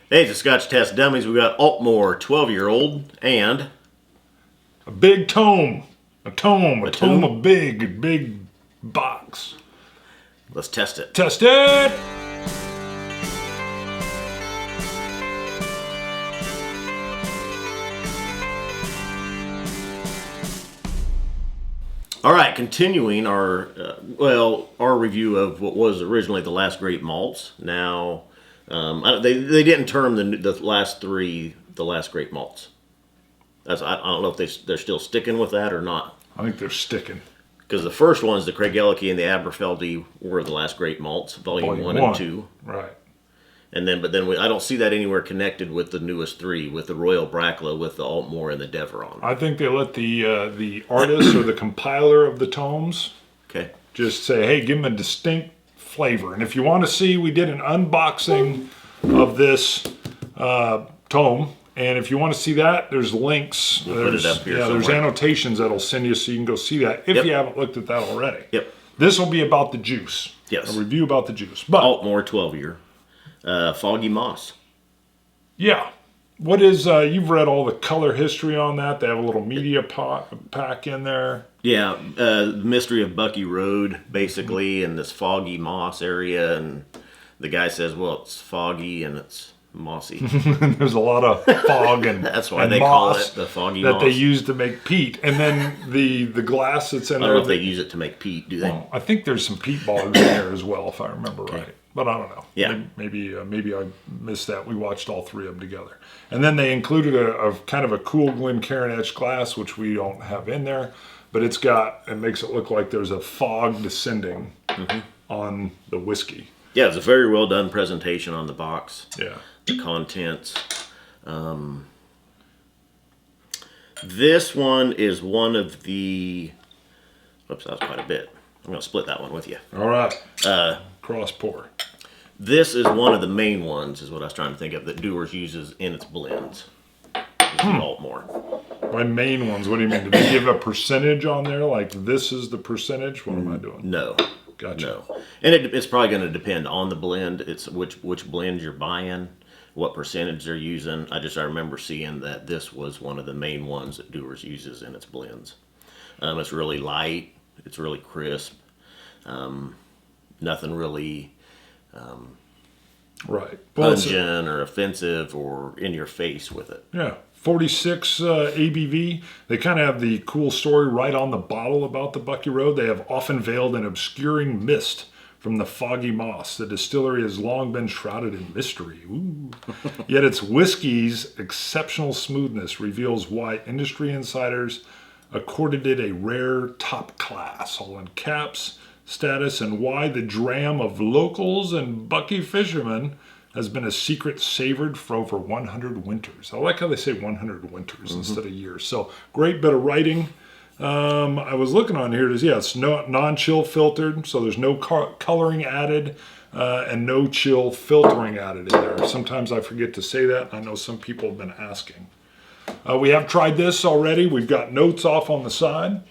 Hey, it's a Scotch Test Dummies. We got Aultmore, 12-year-old, and A big tome. A tome. A tome, tome? of big box. let's test it. Test it! All right, continuing our review of what was originally the last great malts. Now, they didn't term the last three the last great malts. I don't know if they're still sticking with that or not. I think they're sticking. Because the first ones, the Craigellachie and the Aberfeldy, were the last great malts, volume 1 and 2. Right. I don't see that anywhere connected with the newest three, with the Royal Brackla, with the Aultmore, and the Dewar. I think they let the artist or the compiler of the tomes Okay. just say, hey, give them a distinct flavor. And if you want to see, we did an unboxing of this tome. And if you want to see that, there's links. We'll put it up here there's somewhere. annotations that'll send you so you can go see that if Yep. you haven't looked at that already. Yep. This will be about the juice. Yes. A review about the juice. But Aultmore 12-year. Foggy Moss. yeah. What is, you've read all the color history on that. They have a little media pack in there. Yeah, the mystery of Bucky Road, basically, in this foggy moss area. And the guy says, well, it's foggy and it's mossy. There's a lot of fog and That's why and they call moss it the foggy that moss. they use to make peat. And then the glass that's in I there. don't know if they use it to make peat, do they? Well, I think there's some peat bogs in there as well, if I remember right. But I don't know. Yeah. Maybe I missed that. We watched all three of them together. And then they included a kind of a cool Glencairn etched glass, which we don't have in there. But it makes it look like there's a fog descending on the whiskey. Yeah, it's a very well done presentation on the box. Yeah. The contents. This one is one of the... Oops, that was quite a bit. I'm going to split that one with you. All right. Cross pour. This is one of the main ones, is what I was trying to think of, that Dewar uses in its blends. Is the Aultmore. By main ones, what do you mean? Did they give a percentage on there? Like this is the percentage? What am I doing? No. Gotcha. No. And it's probably going to depend on the blend. It's which blend you're buying, what percentage they're using. I remember seeing that this was one of the main ones that Dewar's uses in its blends. It's really light. It's really crisp. Nothing really Right. pungent or offensive or in your face with it. Yeah. 46 ABV. They kind of have the cool story right on the bottle about the Bucky Road. They have often veiled an obscuring mist from the foggy moss. The distillery has long been shrouded in mystery. Ooh. Yet its whiskey's exceptional smoothness reveals why industry insiders accorded it a rare top class, all in caps, status, and why the dram of locals and Bucky fishermen has been a secret savored for over 100 winters. I like how they say 100 winters instead of years. So great bit of writing. I was looking on here. It's non-chill filtered, so there's no coloring added and no chill filtering added in there. Sometimes I forget to say that. I know some people have been asking. We have tried this already. We've got notes off on the side.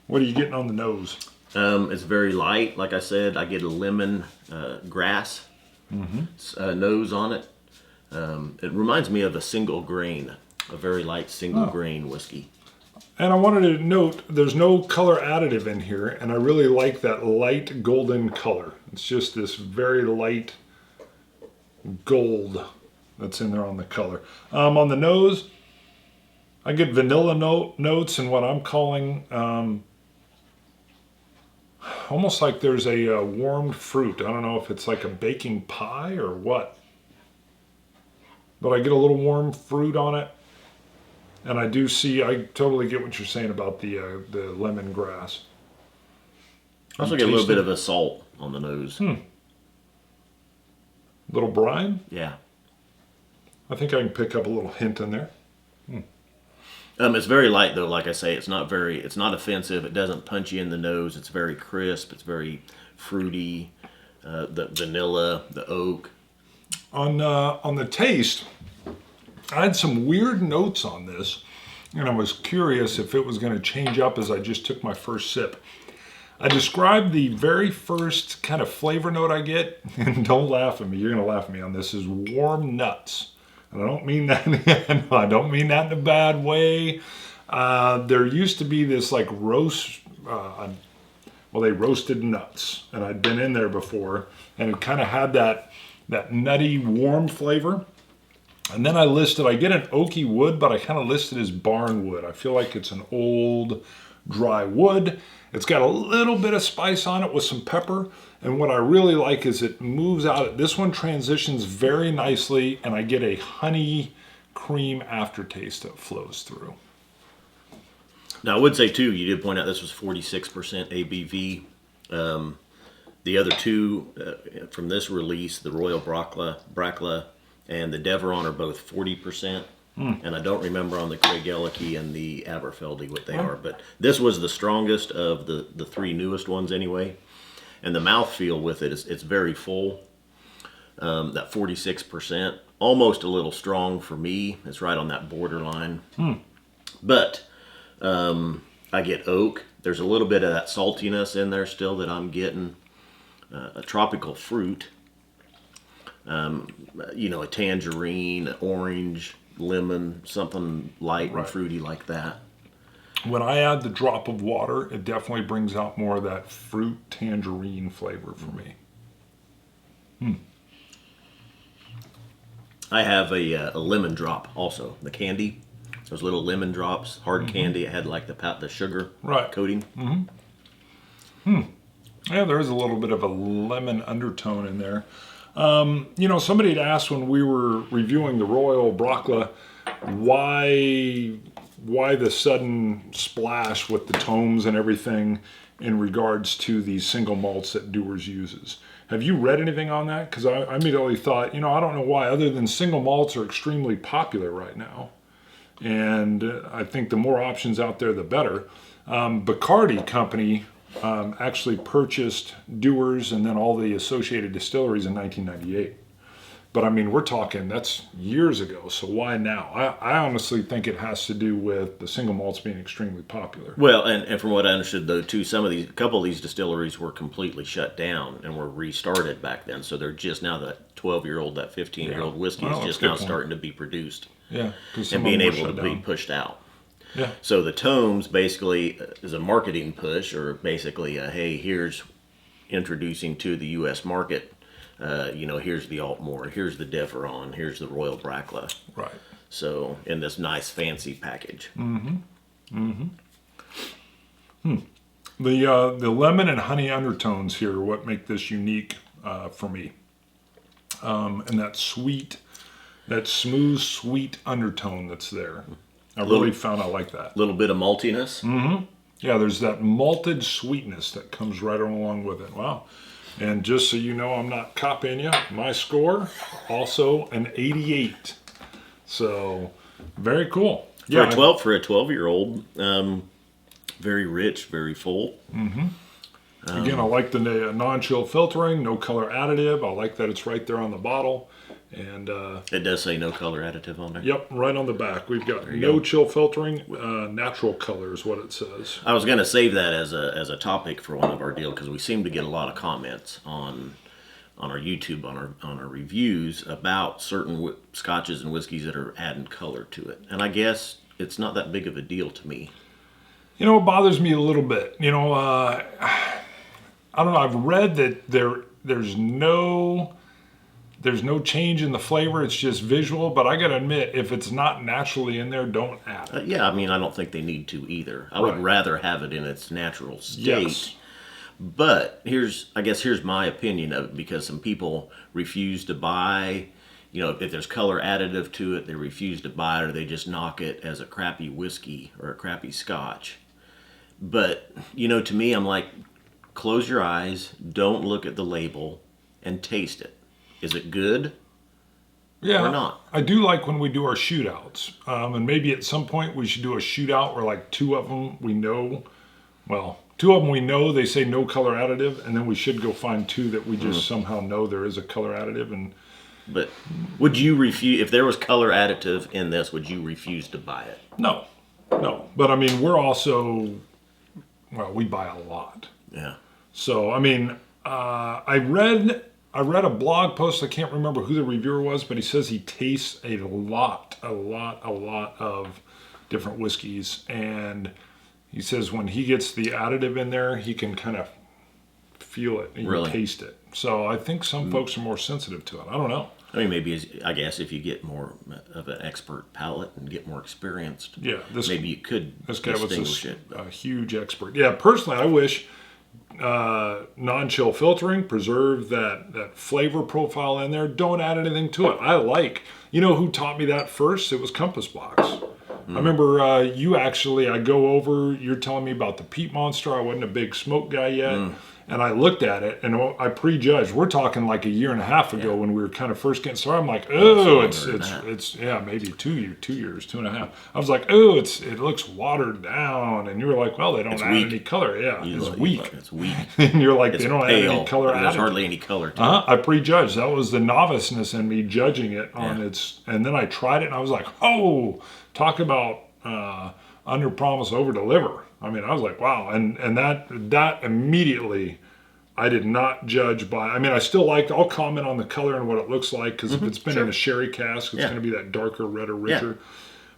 What are you getting on the nose? It's very light. Like I said, I get a lemon grass nose on it. It reminds me of a single grain, a very light single grain whiskey. And I wanted to note, there's no color additive in here, and I really like that light golden color. It's just this very light gold that's in there on the color. On the nose, I get vanilla notes and what I'm calling almost like there's a warmed fruit. I don't know if it's like a baking pie or what. But I get a little warm fruit on it. And I totally get what you're saying about the lemongrass. I also get a little bit of a salt on the nose. Little brine? Yeah. I think I can pick up a little hint in there. It's very light though. Like I say, it's not offensive. It doesn't punch you in the nose. It's very crisp. It's very fruity. The vanilla, the oak. On the taste, I had some weird notes on this, and I was curious if it was going to change up as I just took my first sip. I described the very first kind of flavor note I get, and don't laugh at me, you're going to laugh at me on this, is warm nuts. and I don't mean that. No, I don't mean that in a bad way. There used to be this like roast. Well, they roasted nuts, and I'd been in there before, and it kind of had that nutty, warm flavor. And then I get an oaky wood, but I kind of list it as barn wood. I feel like it's an old, dry wood. It's got a little bit of spice on it with some pepper. And what I really like is it moves out. This one transitions very nicely, and I get a honey cream aftertaste that flows through. Now, I would say, too, you did point out this was 46% ABV. The other two from this release, the Royal Brackla and the Deveron, are both 40%. And I don't remember on the Craigellachie and the Aberfeldy what they are. But this was the strongest of the three newest ones anyway. And the mouthfeel with it, it's very full. That 46%, almost a little strong for me. It's right on that borderline. But I get oak. There's a little bit of that saltiness in there still that I'm getting. A tropical fruit. A tangerine, orange, lemon, something light and fruity like that. When I add the drop of water, it definitely brings out more of that fruit tangerine flavor for me. I have a lemon drop also, the candy. Those little lemon drops, hard candy. It had like the sugar coating. Yeah, there is a little bit of a lemon undertone in there. Somebody had asked when we were reviewing the Royal Brackla why the sudden splash with the tomes and everything in regards to these single malts that Dewar's uses. Have you read anything on that? Because I immediately thought, I don't know why, other than single malts are extremely popular right now. And I think the more options out there, the better. Bacardi Company actually purchased Dewar's and then all the associated distilleries in 1998. But I mean, we're talking, that's years ago, so why now? I honestly think it has to do with the single malts being extremely popular. Well, and from what I understood, though, too, a couple of these distilleries were completely shut down and were restarted back then. So they're just now that 12-year-old, that 15-year-old whiskey is just now starting to be produced. Yeah. And being able to be pushed out. Yeah. So the tomes basically is a marketing push, or basically hey, here's introducing to the U.S. market. Here's the Aultmore, here's the Deveron, here's the Royal Brackla. Right. So in this nice fancy package. The lemon and honey undertones here are what make this unique for me. And that smooth, sweet undertone that's there. I really found I like that. A little bit of maltiness. Yeah, there's that malted sweetness that comes right along with it. Wow. And just so you know, I'm not copying you. My score, also an 88. So, very cool. For a 12-year-old, very rich, very full. Again, I like the non-chill filtering, no color additive. I like that it's right there on the bottle. And it does say no color additive on there. Yep, right on the back. We've got no chill filtering, natural color is what it says. I was going to save that as a topic for one of our deals because we seem to get a lot of comments on our YouTube, on our reviews about certain scotches and whiskeys that are adding color to it. And I guess it's not that big of a deal to me. It bothers me a little bit. I don't know. I've read that there's no change in the flavor. It's just visual. But I got to admit, if it's not naturally in there, don't add it. Yeah, I mean, I don't think they need to either. I would rather have it in its natural state. Yes. But here's my opinion of it, because some people refuse to buy, if there's color additive to it, they refuse to buy it, or they just knock it as a crappy whiskey or a crappy scotch. But, to me, I'm like, close your eyes, don't look at the label, and taste it. Is it good? Yeah, or not? I do like when we do our shootouts. And maybe at some point we should do a shootout where like two of them we know, they say no color additive, and then we should go find two that we just somehow know there is a color additive. But would you refuse, if there was color additive in this, would you refuse to buy it? No. But I mean, we're also, we buy a lot. Yeah. So, I mean, I read I read a blog post. I can't remember who the reviewer was, but he says he tastes a lot of different whiskeys, and he says when he gets the additive in there, he can kind of feel it and Really? taste it. So I think some folks are more sensitive to it. I don't know. I mean, maybe, I guess, if you get more of an expert palate and get more experienced, Yeah, maybe you could this guy was distinguish it. a huge expert. Yeah, personally, I wish non-chill filtering preserve that flavor profile in there. Don't add anything to it. You know who taught me that first? It was Compass Box. I remember I go over, you're telling me about the Peat Monster. I wasn't a big smoke guy yet. And I looked at it and I prejudged. We're talking like a year and a half ago when we were kind of first getting started. I'm like, oh, it's maybe 2 years, 2.5. I was like, oh, it looks watered down. And you were like, well, they don't add any color. Yeah, it's weak. It's weak. And you're like, they don't add pale. any color. There's hardly any color to it. I prejudged. That was the noviceness in me judging it on its. And then I tried it and I was like, oh, talk about under promise, over deliver. I mean, I was like, wow. And that immediately, I did not judge by, I mean, I'll comment on the color and what it looks like, because if it's been in a sherry cask, it's going to be that darker, redder, richer.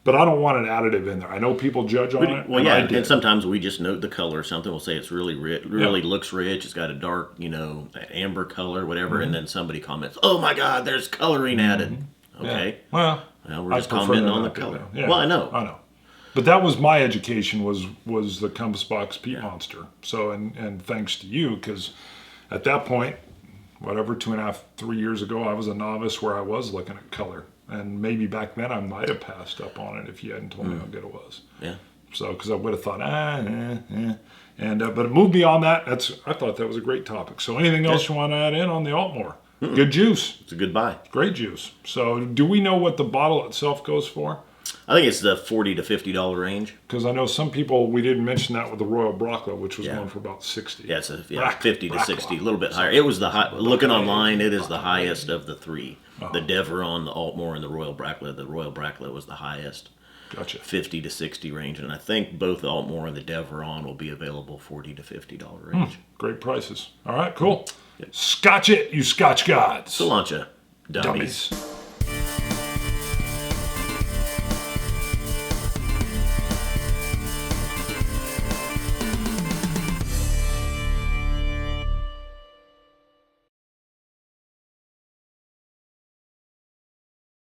But I don't want an additive in there. I know people judge on it. Well, and sometimes we just note the color or something. We'll say it's really rich, looks rich. It's got a dark, that amber color, whatever. And then somebody comments, oh my God, there's coloring added. Okay. Yeah. Well, we're just commenting on the color. Yeah. Well, I know. But that was my education, was the Compass Box Peat Monster. So, and thanks to you, because at that point, whatever, 2.5, 3 years ago, I was a novice where I was looking at color. And maybe back then I might have passed up on it if you hadn't told me how good it was. Yeah. So, because I would have thought, And, but it moved beyond that. I thought that was a great topic. So anything else you want to add in on the Aultmore? Good juice. It's a good buy. Great juice. So do we know what the bottle itself goes for? I think it's the $40 to $50 range. Because I know some people, we didn't mention that with the Royal Bracla, which was going for about 60. Yeah, it's 50 to 60, a little bit higher. It was the high, looking online, it is the highest of the three. The Dewar, the Aultmore, and the Royal Bracla. The Royal Bracla was the highest. Gotcha. 50 to 60 range. And I think both the Aultmore and the Dewar will be available $40 to $50 range. Great prices. All right, cool. Scotch it, you Scotch gods. Cilantro. Dummies.